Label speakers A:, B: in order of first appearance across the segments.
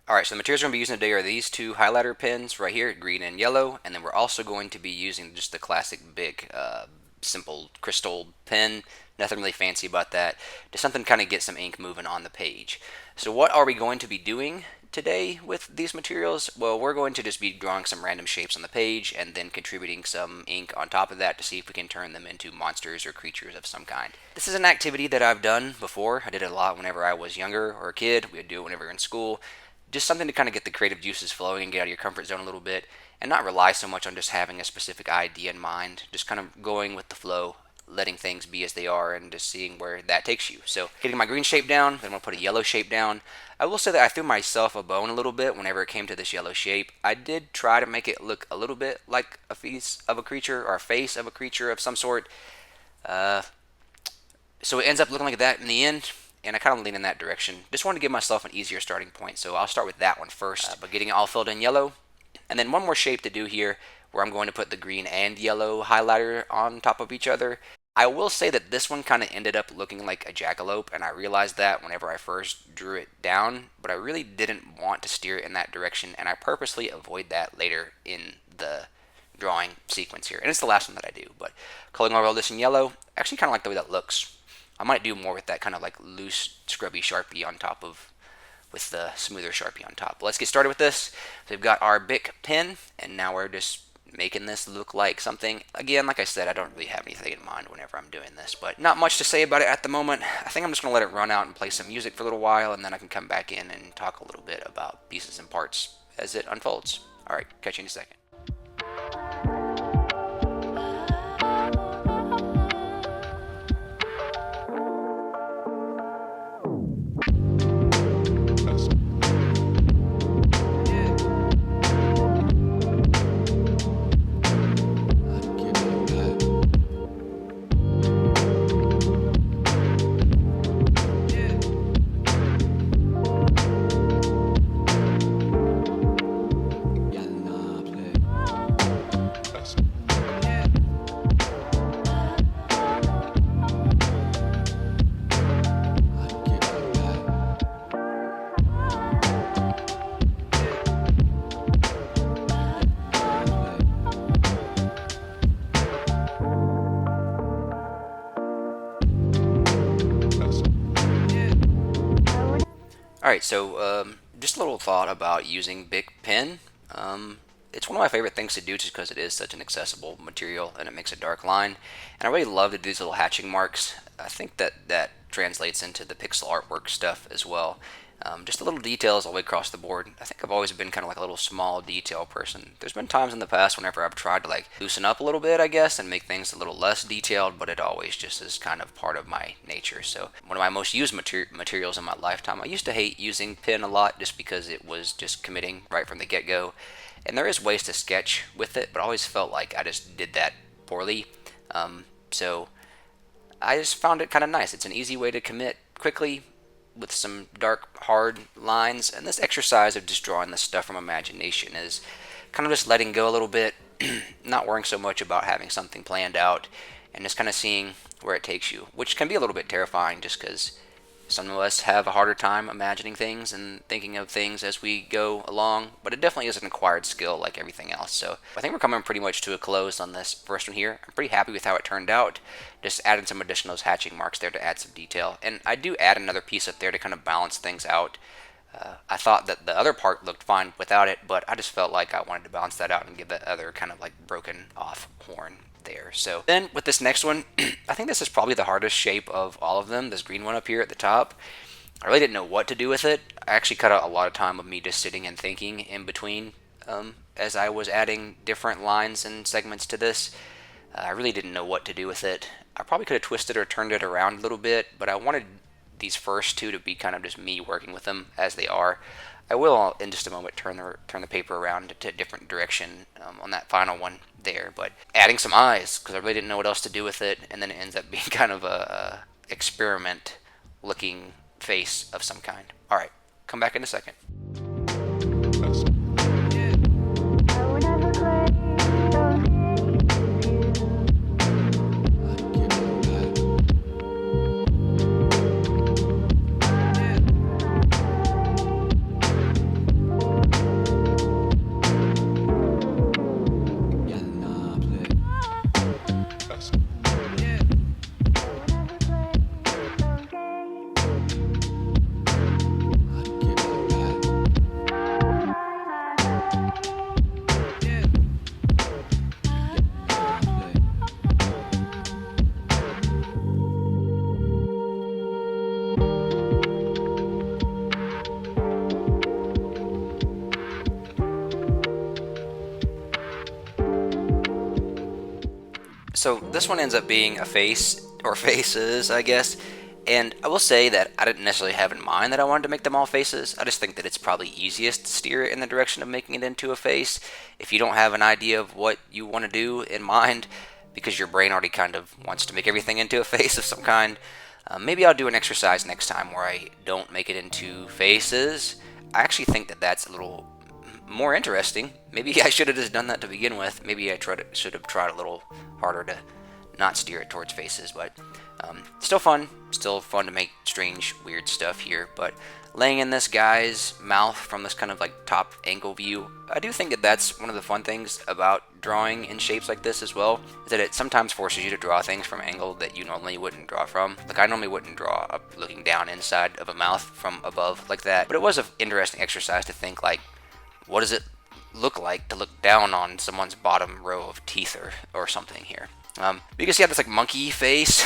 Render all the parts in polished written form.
A: Alright, so the materials we're going to be using today are these two highlighter pens right here, green and yellow, and then we're also going to be using just the classic Bic simple crystal pen. Nothing really fancy about that. Just something to kind of get some ink moving on the page. So what are we going to be doing today with these materials? Well, we're going to just be drawing some random shapes on the page and then contributing some ink on top of that to see if we can turn them into monsters or creatures of some kind. This is an activity that I've done before. I did it a lot whenever I was younger or a kid. We would do it whenever we were in school. Just something to kind of get the creative juices flowing and get out of your comfort zone a little bit and not rely so much on just having a specific idea in mind. Just kind of going with the flow, letting things be as they are, and just seeing where that takes you. So getting my green shape down, then I'm going to put a yellow shape down. I will say that I threw myself a bone a little bit whenever it came to this yellow shape. I did try to make it look a little bit like a face of a creature or a face of a creature of some sort. So it ends up looking like that in the end, and I kind of lean in that direction. Just wanted to give myself an easier starting point, so I'll start with that one first, but getting it all filled in yellow. And then one more shape to do here, where I'm going to put the green and yellow highlighter on top of each other. I will say that this one kind of ended up looking like a jackalope, and I realized that whenever I first drew it down, but I really didn't want to steer it in that direction, and I purposely avoid that later in the drawing sequence here. And it's the last one that I do, but coloring over all this in yellow, I actually kind of like the way that looks. I might do more with that kind of like loose, scrubby Sharpie on top of, with the smoother Sharpie on top. But let's get started with this. So we've got our Bic pen, and now we're just making this look like something. Again, like I said, I don't really have anything in mind whenever I'm doing this, but not much to say about it at the moment. I think I'm just going to let it run out and play some music for a little while, and then I can come back in and talk a little bit about pieces and parts as it unfolds. Alright, catch you in a second. Alright, so just a little thought about using Bic pen. It's one of my favorite things to do just because it is such an accessible material and it makes a dark line. And I really love to do these little hatching marks. I think that translates into the pixel artwork stuff as well. Just the little details all the way across the board. I think I've always been kind of like a little small detail person. There's been times in the past whenever I've tried to like loosen up a little bit, I guess, and make things a little less detailed, but it always just is kind of part of my nature. So one of my most used materials in my lifetime. I used to hate using pen a lot just because it was just committing right from the get-go. And there is ways to sketch with it, but I always felt like I just did that poorly. So I just found it kind of nice. It's an easy way to commit quickly with some dark, hard lines. And this exercise of just drawing this stuff from imagination is kind of just letting go a little bit, not worrying so much about having something planned out, and just kind of seeing where it takes you, which can be a little bit terrifying just because some of us have a harder time imagining things and thinking of things as we go along, but it definitely is an acquired skill like everything else. So I think we're coming pretty much to a close on this first one here. I'm pretty happy with how it turned out. Just added some additional hatching marks there to add some detail. And I do add another piece up there to kind of balance things out. I thought that the other part looked fine without it, but I just felt like I wanted to balance that out and give that other kind of like broken off horn there. So then with this next one, I think this is probably the hardest shape of all of them, this green one up here at the top. I really didn't know what to do with it. I actually cut out a lot of time of me just sitting and thinking in between as I was adding different lines and segments to this. I really didn't know what to do with it. I probably could have twisted or turned it around a little bit, but I wanted these first two to be kind of just me working with them as they are. I will in just a moment turn the paper around to a different direction on that final one there, but adding some eyes because I really didn't know what else to do with it, and then it ends up being kind of a experiment looking face of some kind. Alright, come back in a second. So this one ends up being a face, or faces, I guess. And I will say that I didn't necessarily have in mind that I wanted to make them all faces. I just think that it's probably easiest to steer it in the direction of making it into a face if you don't have an idea of what you want to do in mind, because your brain already kind of wants to make everything into a face of some kind. Maybe I'll do an exercise next time where I don't make it into faces. I actually think that that's a little more interesting. Maybe I should have just done that to begin with. Maybe I should have tried a little harder to not steer it towards faces, but still fun to make strange, weird stuff here. But laying in this guy's mouth from this kind of like top angle view, I do think that that's one of the fun things about drawing in shapes like this as well, is that it sometimes forces you to draw things from an angle that you normally wouldn't draw from. Like I normally wouldn't draw up looking down inside of a mouth from above like that, but it was an interesting exercise to think like, what does it look like to look down on someone's bottom row of teeth or something here. You can see I have this like monkey face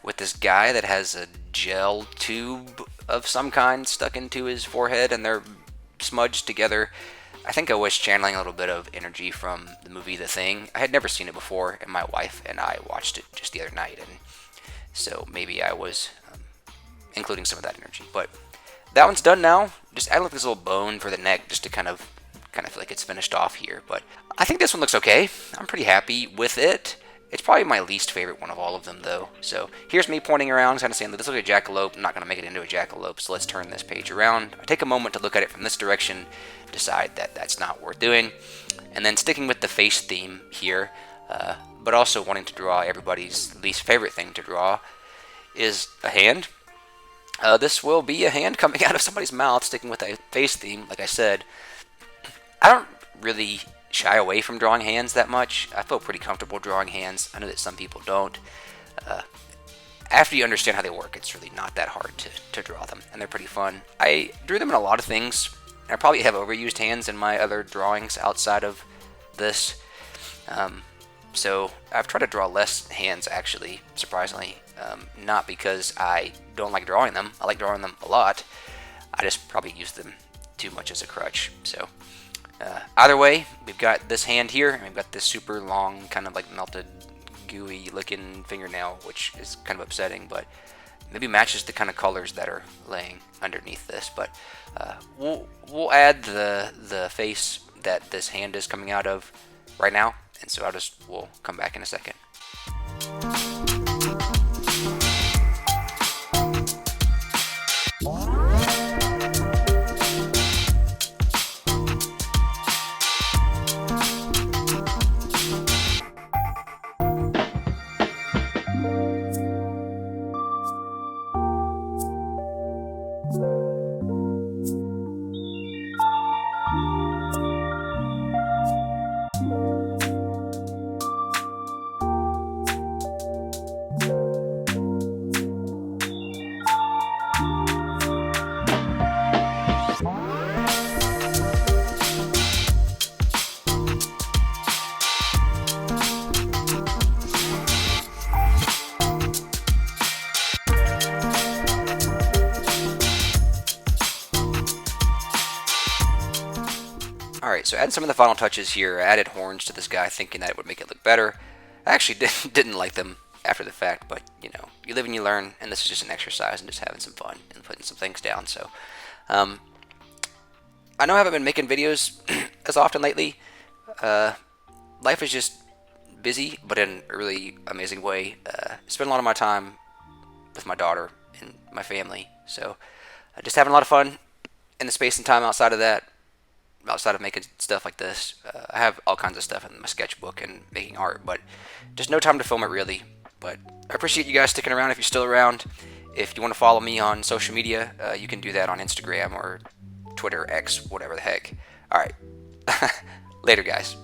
A: with this guy that has a gel tube of some kind stuck into his forehead, and they're smudged together. I think I was channeling a little bit of energy from the movie The Thing. I had never seen it before, and my wife and I watched it just the other night, and so maybe I was including some of that energy. But that one's done now. Just add like this little bone for the neck just to kind of feel like it's finished off here. But I think this one looks okay. I'm pretty happy with it. It's probably my least favorite one of all of them, though. So here's me pointing around, kind of saying that this looks like a jackalope. I'm not going to make it into a jackalope, so let's turn this page around. I take a moment to look at it from this direction, decide that that's not worth doing, and then sticking with the face theme here, but also wanting to draw everybody's least favorite thing to draw, is a hand. This will be a hand coming out of somebody's mouth, sticking with a face theme, like I said. I don't really shy away from drawing hands that much. I feel pretty comfortable drawing hands. I know that some people don't. After you understand how they work, it's really not that hard to draw them, and they're pretty fun. I drew them in a lot of things. I probably have overused hands in my other drawings outside of this. So I've tried to draw less hands, actually, surprisingly. Not because I don't like drawing them. I like drawing them a lot. I just probably use them too much as a crutch. So either way, we've got this hand here, and we've got this super long, kind of like melted, gooey looking fingernail, which is kind of upsetting, but maybe matches the kind of colors that are laying underneath this. But we'll add the face that this hand is coming out of right now, and so we'll come back in a second. Alright, so adding some of the final touches here. I added horns to this guy thinking that it would make it look better. I actually didn't like them after the fact, but you know, you live and you learn, and this is just an exercise and just having some fun and putting some things down. So I know I haven't been making videos as often lately. Life is just busy, but in a really amazing way. I spend a lot of my time with my daughter and my family, so just having a lot of fun in the space and time outside of that. Outside of making stuff like this, I have all kinds of stuff in my sketchbook and making art, but just no time to film it really. But I appreciate you guys sticking around if you're still around. If you want to follow me on social media, you can do that on Instagram or Twitter, X, whatever the heck. Alright, later guys.